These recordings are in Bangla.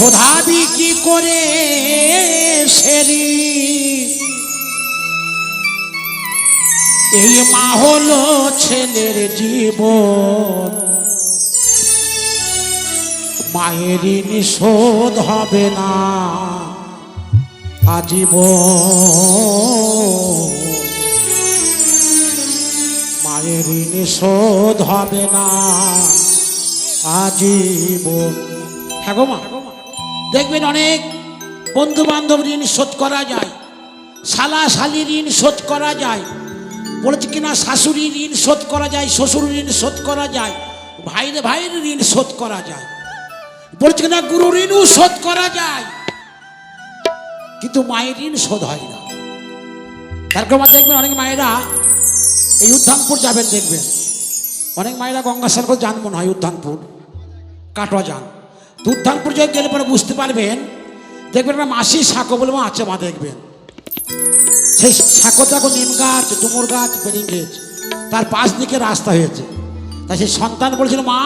শোধাবি কি করে সেরি এই মা হলো ছেলের জীবন মায়ের ঋণ শোধ হবে না আজীবন মায়ের ঋণ শোধ হবে না আজীবন। হ্যাঁ গো মা, দেখবেন অনেক বন্ধু বান্ধব ঋণ শোধ করা যায়, শালা শালি ঋণ শোধ করা যায়, বলেছে কিনা শাশুড়ি ঋণ শোধ করা যায়, শ্বশুর ঋণ শোধ করা যায়, ভাইরে ভাইয়ের ঋণ শোধ করা যায়, বলেছে কিনা গুরু ঋণও শোধ করা যায়, কিন্তু মায়ের ঋণ শোধ হয় না। তারপর দেখবেন অনেক মায়েরা এই উদ্যানপুর যাবেন, দেখবেন অনেক মায়েরা গঙ্গাস্নান করে যান মনে হয় উদ্যানপুর কাটোয়া যান। উদ্যানপুর যে গেলে পরে বুঝতে পারবেন, দেখবেন একটা মাসি সাঁকো বলে আছে মা, দেখবেন সেই সাঁকোতে এখন নিম গাছ, ডুমুর গাছ, বেরিং গাছ, তার পাশ দিকে রাস্তা হয়েছে। তাই সেই সন্তান বলেছিল, মা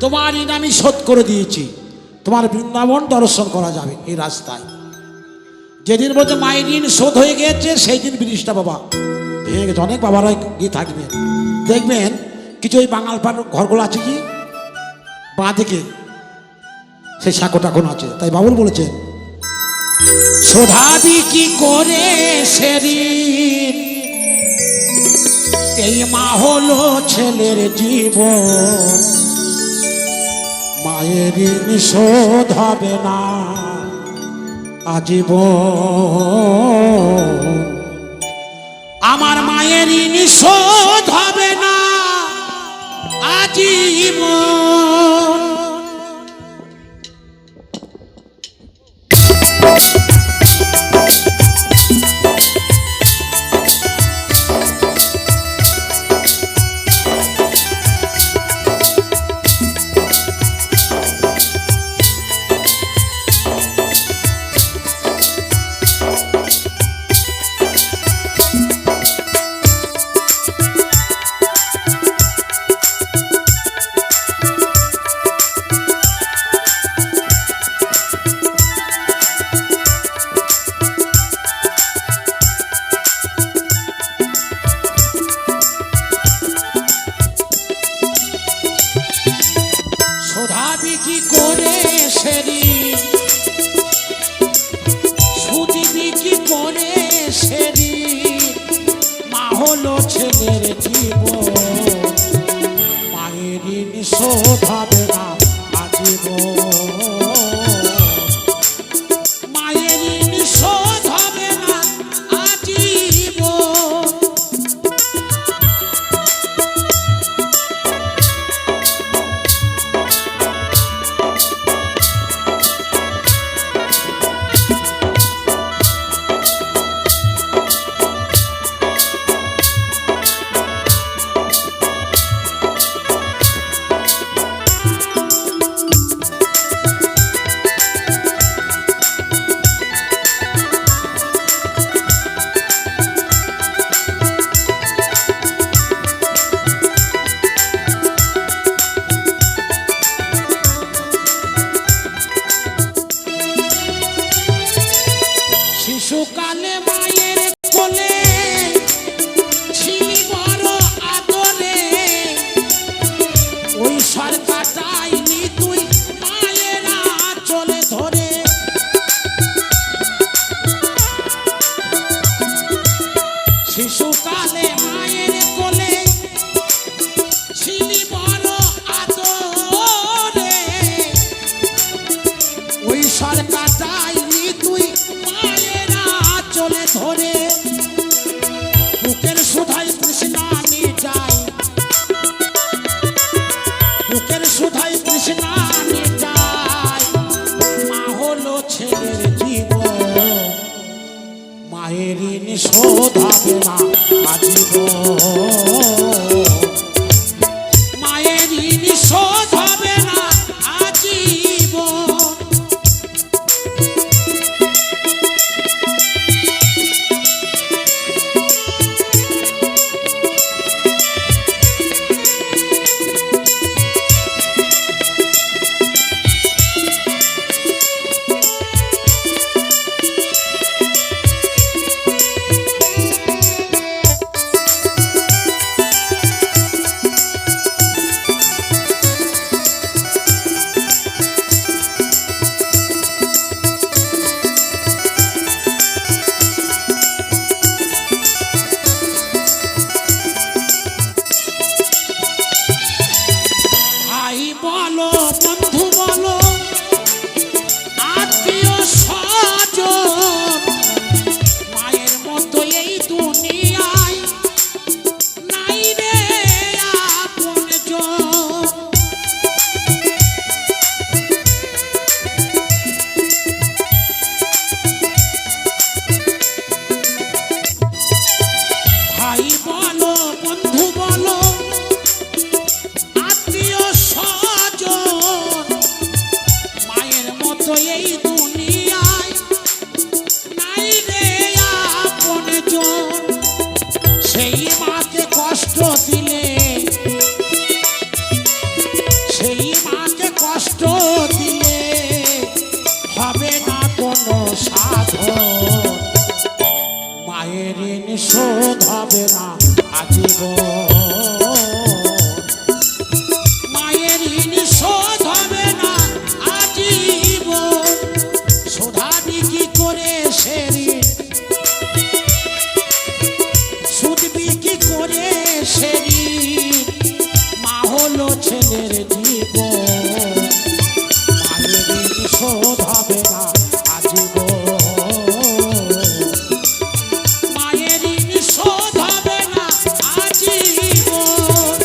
তোমার ঋণ আমি শোধ করে দিয়েছি, তোমার বৃন্দাবন দর্শন করা যাবে এই রাস্তায়। যেদিন বলছে মায়ের ঋণ শোধ হয়ে গিয়েছে সেই দিন ব্রিজটা বাবা ভেঙে গেছে। অনেক বাবারা গিয়ে থাকবেন, দেখবেন কিছু ওই বাঙাল পাড়ার ঘরগুলো আছে কি বাঁ দিকে সেই সাঁকোটা এখন আছে। তাই বাবুল বলেছেন, শোধাবি কি করে সে ঋণ এই মা হলো ছেলের জীবন মায়ের ঋণ শোধ হবে না আজীবন আমার মায়ের ঋণ শোধ হবে না আজীবন। হবে না আজীবন। মায়ের ঋণ শোধ হবে না আজীবন, শোধাবি কি করে সে ঋণ, শুধবি কি করে সে ঋণ, মা হলো ছেলের জীবন। মায়ের ঋণ শোধ হবে না আজীবন, মায়ের ঋণ শোধ হবে না আজীবন।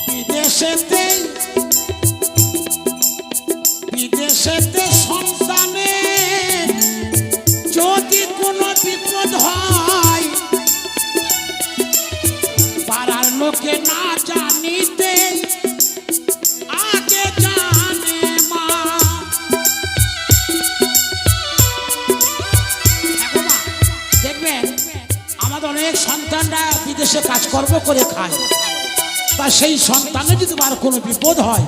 বিদেশেতে বিদেশেতে সন্তানের যদি কোনো বিপদ হয়, পাড়ার লোকে না জানিতে আগে জানে মা। দেখবেন আমাদের অনেক সন্তানরা বিদেশে কাজকর্ম করে খায়, তা সেই সন্তানের যদি আর কোনো বিপদ হয়,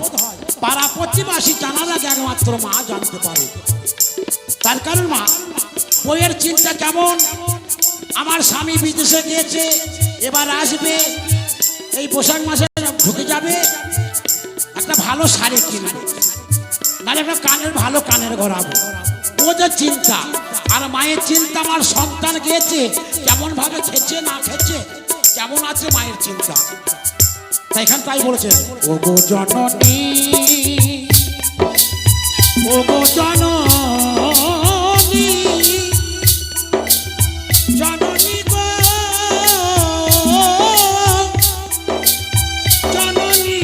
পাড়া প্রতিবাসী জানার আগে একমাত্র মা জানতে পারে। তার কারণ মা বইয়ের চিন্তা কেমন, আমার স্বামী বিদেশে গিয়েছে, এবার আসবে, এই বৈশাখ মাসে ঢুকে যাবে, একটা ভালো শাড়ি কিনবে, নাহলে একটা কানের ভালো কানের গড়াবো, ওদের চিন্তা। আর মায়ের চিন্তা আমার সন্তান গিয়েছে কেমন ভাবে খেছে না খেছে, কেমন আছে, মায়ের চিন্তা। তাই এখান তাই বলেছেন, ও গো জননী, ও গো জননী, জননী গো জননী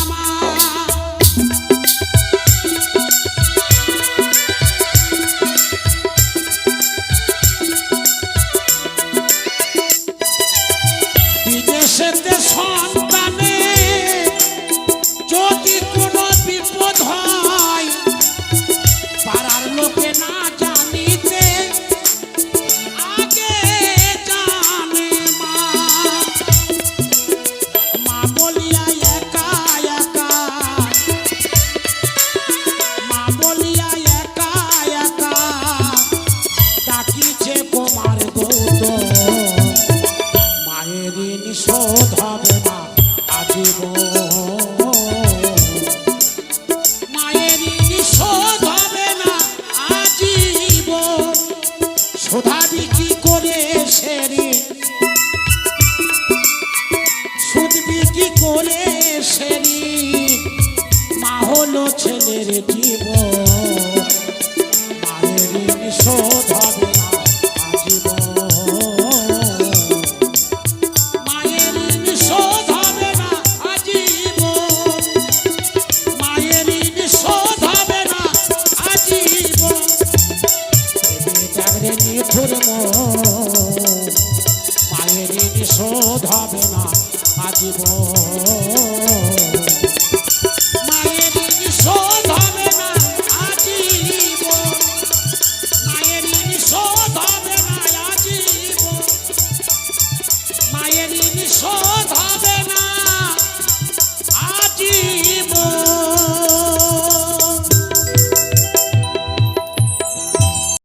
আমার। বিদেশেতে সন্তানের যদি কোনো বিপদ হয়, পাড়ার লোকে না জানিতে আগে জানে মা। মা বলিয়া একা একা, মা বলিয়া একা একা ডাকিছে কুমার গৌতম। মায়ের ঋণ শোধ হবে না আজীবন, মায়ের ঋণ শোধ হবে না আজীবন, শোধাবি কি করে সে ঋণ, শুধবি কি করে সে ঋণ, মা হলো ছেলের জীবন। মায়ের ঋণ শোধ হবে না আজীবন, মায়ের ঋণ শোধ হবে না আজীবন, মায়ের ঋণ শোধ হবে না আজীবন। জাগরে নিঠুর মন, মায়ের ঋণ শোধ হবে না আজীবন।